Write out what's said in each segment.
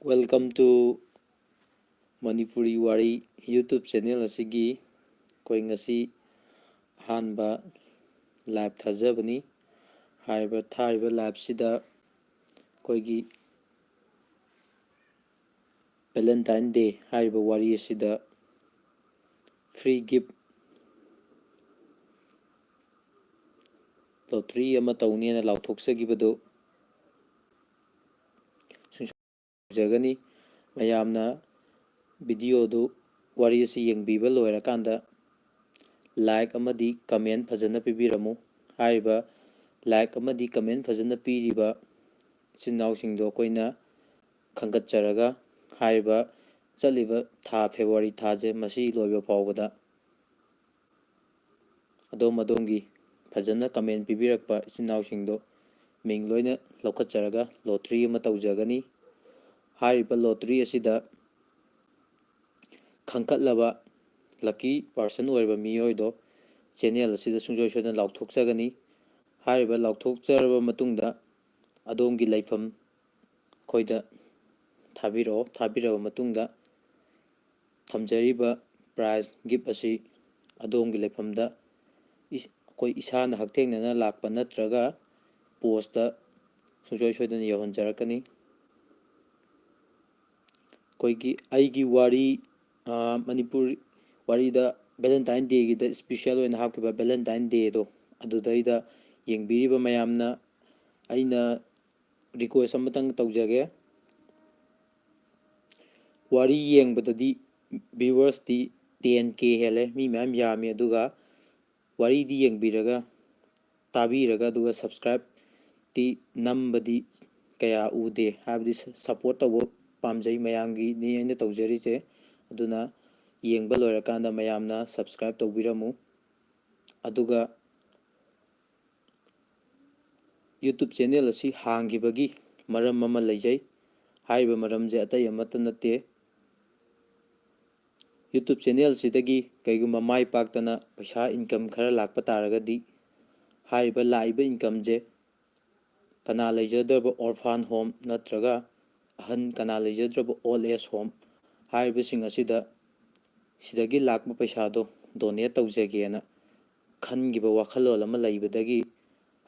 Welcome to Manipuri Wari YouTube channel asigi koi ngasi ahanba live thajabani haiba thariba live sida koigi Valentine Day haiba wari sida free gift lottery ama tawnena lauthoksagibudu jagani mayamna video du wari asi yengbiba loirakanda like amadi comment fajana pibiramu haiba like amadi comment fajana piriba sinnaw singdo koina khangat charaga haiba chaliba tha February thaje masi loiba fawbada adomgi fajana comment pibirakpa sinnaw singdo ming loina lokhat charaga lottery ama tawjagani haiba lottery asida khangkatlaba lucky person oiba miyoido channel asida sungjoy sodan lauthokjagani haiba lauthokjaraba matungda adomgi laifam koida thabiraba matungda thamjariba prize gift asi adomgi laifamda koi isana haktengnana lakpa natraga posta sungjoy sodan yohonjarakani koigi aigi wari Manipur warida Valentine Day gida special oina hapkiba Valentine Day do adudaida yengbiriba mayamna aina request amatang tawjage wari yengbadadi viewers di 10k hele mi mayam yami aduga wari di yengbiraga tabiraga aduga subscribe di nambadi kaya ude habdi support tawo pamjai mayamgi ni aina tawjariche aduna yengba loirakanda mayamna subscribe tawbiramu aduga YouTube channel asi hangibagi maram mama leijai haiba maramje atai amata natte YouTube channel sidagi kaiguma mai paktana paisa income khara lakpa taragadi haiba laiba income je kana leijadaba orphan home natraga ahan kana leijadraba old age home haiba sing asida sidagi lakpa paisa do donate tawjagena khangiba wakhalol ama leibadagi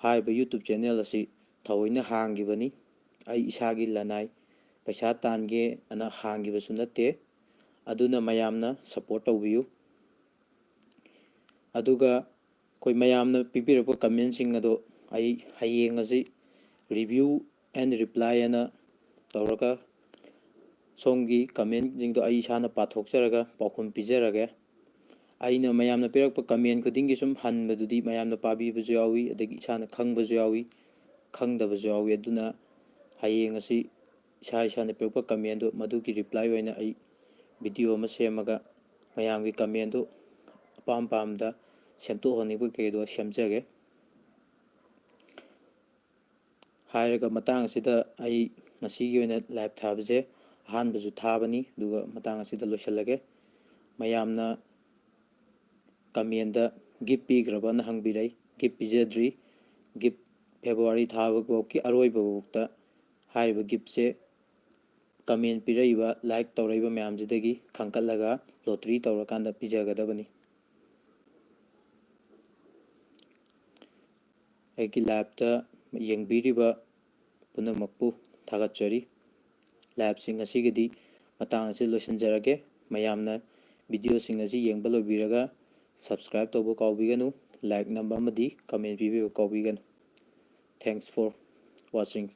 haiba YouTube channel asi thawoina hangibani ai isagi lanai paisa tange ana hangibasu natte aduna mayamna support tawbiyu aduga koi mayamna pipirapa comment sing ado ai hayeng asi review and reply ana tawraga somgi comment jingdo ai sana pathokjaraga paukhum pijaraga aina mayamna pirakpa comment khudingi sum hanbadudi mayamna pabibasu yawi adagi sana khangbasu yawi khangdabasu yawi aduna hayeng asi sana pirakpa comment do madugi reply oina ai video ama semaga mayamgi comment do pamda semto honibu kedo semjage hairaga matang sida ai ngasigi oina live thabaje ahanbasu thabani duga matang asida loisalage mayamna comment da gift pigrabana hangbirai gift pijadri gift February thabagki aroiba bukta haiba gift se comment piraiba like tawraiba mayamjidagi khangkatlaga lottery tawrakanda pijagadabani aiki live ta yengbiriba punamakpu thagatchari live sing asigidi matang asi loisanjarage mayamna video sing asi yengba loibiraga subscribe tawbo kawbiganu like namba amadi comment pibiba kawbiganu thanks for watching.